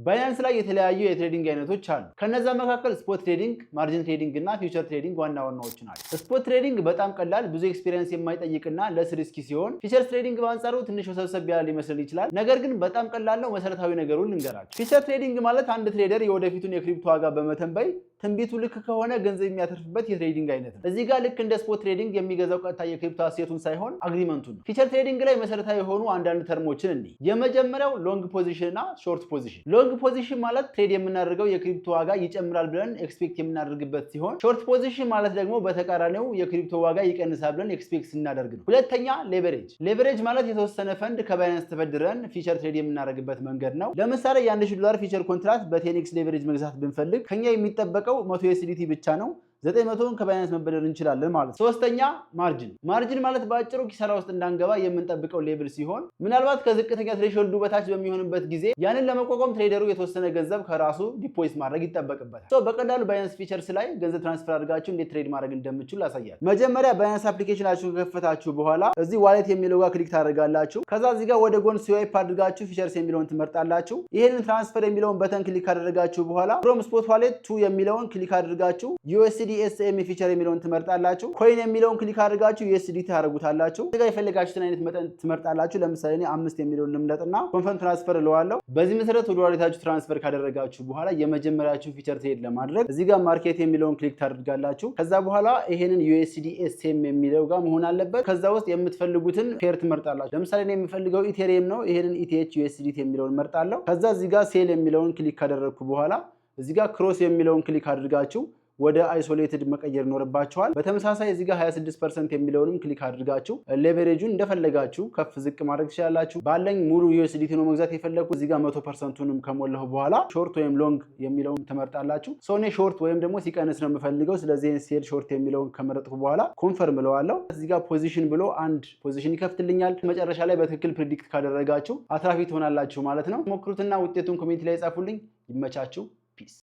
ባይናንስ ላይ የተለያዩ የትሬዲንግ አይነቶች አሉ። ከነዛ መካከል ስፖት ትሬዲንግ፣ ማርጂን ትሬዲንግ እና ፊውቸር ትሬዲንግ ዋና ዋናዎቹ ናቸው። ስፖት ትሬዲንግ በጣም ቀላል ብዙ ኤክስፒሪየንስ የማይጠይቅና ለስ ሪስኪ ሲሆን ፊውቸር ትሬዲንግ በአንጻሩ ትንሽ ወሰብሰብ ያለ ሊመስል ይችላል። ነገር ግን በጣም ቀላል ነው። መሰረታዊ ነገሩን ልንገራችሁ። ፊውቸር ትሬዲንግ ማለት አንድ ትሬደር የወደፊቱን የክሪፕቶ ዋጋ በመተንበይ ትንቢቱ ልክ ከሆነ ገንዘብ የሚያተርፍበት የትሬዲንግ አይነት ነው። እዚህ ጋር ልክ እንደ ስፖት ትሬዲንግ የሚገዛው ቀጥታ የክሪፕቶ አሴቱን ሳይሆን አግሪመንቱን ነው። ፊቸር ትሬዲንግ ላይ መሰረታዊ የሆኑ አንዳንድ ተርሞችን እንይ። የመጀመሪያው ሎንግ ፖዚሽን እና ሾርት ፖዚሽን። ሎንግ ፖዚሽን ማለት ትሬድ የምናደርገው የክሪፕቶ ዋጋ ይጨምራል ብለን ኤክስፔክት የምናደርግበት ሲሆን፣ ሾርት ፖዚሽን ማለት ደግሞ በተቃራኒው የክሪፕቶ ዋጋ ይቀንሳል ብለን ኤክስፔክት ስናደርግ ነው። ሁለተኛ ሌቨሬጅ። ሌቨሬጅ ማለት የተወሰነ ፈንድ ከባይናንስ ተበድረን ፊቸር ትሬድ የምናደርግበት መንገድ ነው። ለምሳሌ የ$1000 ፊቸር ኮንትራክት በ10x ሌቨሬጅ መግዛት ብንፈልግ ከኛ የሚጠበቀው 100 USDT ብቻ ነው። 900ን ከባይናንስ መበደር እንችላለን ማለት ነው። ሶስተኛ ማርጂን። ማርጂን ማለት በአጭሩ ኪሳራ ውስጥ እንዳንገባ የምንጠብቀው ሌብል ሲሆን ምናልባት ከዝቅተኛ ትሬሾልዱ በታች በሚሆንበት ጊዜ ያንን ለመቋቋም ትሬደሩ የተወሰነ ገንዘብ ከራሱ ዲፖዚት ማድረግ ይጠበቅበታል። በቀላሉ ባይናንስ ፊቸርስ ላይ ገንዘብ ትራንስፈር አድርጋችሁ እንዴት ትሬድ ማድረግ እንደምትችሉ ላሳያችሁ። መጀመሪያ ባይናንስ አፕሊኬሽናችሁን ከከፈታችሁ በኋላ እዚህ ዋሌት የሚለው ጋር ክሊክ ታደርጋላችሁ። ከዛ እዚህ ጋር ወደ ጎን ስዋይፕ አድርጋችሁ ፊቸርስ የሚለውን ትመርጣላችሁ። ይሄንን ትራንስፈር የሚለውን በተን ክሊክ ካደረጋችሁ በኋላ ፍሮም ስፖት ዋሌት ቱ የሚለውን ክሊክ አድርጋችሁ USD SM ፊቸር የሚለውን ትመርጣላችሁ። ኮይን የሚለውን ክሊክ አድርጋችሁ USDT ታደርጉታላችሁ። እዚህ ጋር የፈለጋችሁትን አይነት መጠን ትመርጣላችሁ። ለምሳሌ እኔ 5 የሚለውን ልምረጥና ኮንፈርም ትራንስፈር እለዋለሁ። በዚህ መሰረት ወደ ዋሌታችሁ ትራንስፈር ካደረጋችሁ በኋላ የመጀመሪያችሁ ፊቸር ትሬድ ለማድረግ እዚህ ጋር ማርኬት የሚለውን ክሊክ ታደርጋላችሁ። ከዛ በኋላ ይሄንን USD SM የሚለው ጋር መሆን አለበት። ከዛ ውስጥ የምትፈልጉትን ፔር ትመርጣላችሁ። ለምሳሌ እኔ የምፈልገው ኢቴሪየም ነው። ይሄንን ETH USDT የሚለውን መርጣለሁ። ከዛ እዚህ ጋር ሴል የሚለውን ክሊክ ካደረግኩ በኋላ እዚህ ጋር ክሮስ የሚለውን ክሊክ አድርጋችሁ ወደ አይሶሌትድ መቀየር ይኖርባችኋል። በተመሳሳይ እዚህ ጋር 26% የሚለውንም ክሊክ አድርጋችሁ ሌቨሬጁን እንደፈለጋችሁ ከፍ ዝቅ ማድረግ ትችላላችሁ። ባለኝ ሙሉ USDT ነው መግዛት የፈለኩት። እዚህ ጋር 100%ንም ከሞላሁ በኋላ ሾርት ወይም ሎንግ የሚለውን ትመርጣላችሁ። እኔ ሾርት ወይም ደግሞ ሲቀንስ ነው የምፈልገው። ስለዚህ ሴል ሾርት የሚለውን ከመረጥኩ በኋላ ኮንፈርም እለዋለሁ። እዚህ ጋር ፖዚሽን ብሎ አንድ ፖዚሽን ይከፍትልኛል። መጨረሻ ላይ በትክክል ፕሪዲክት ካደረጋችሁ አትራፊ ትሆናላችሁ ማለት ነው። ሞክሩትና ውጤቱን ኮሜንት ላይ ጻፉልኝ። ይመቻችሁ። ፒስ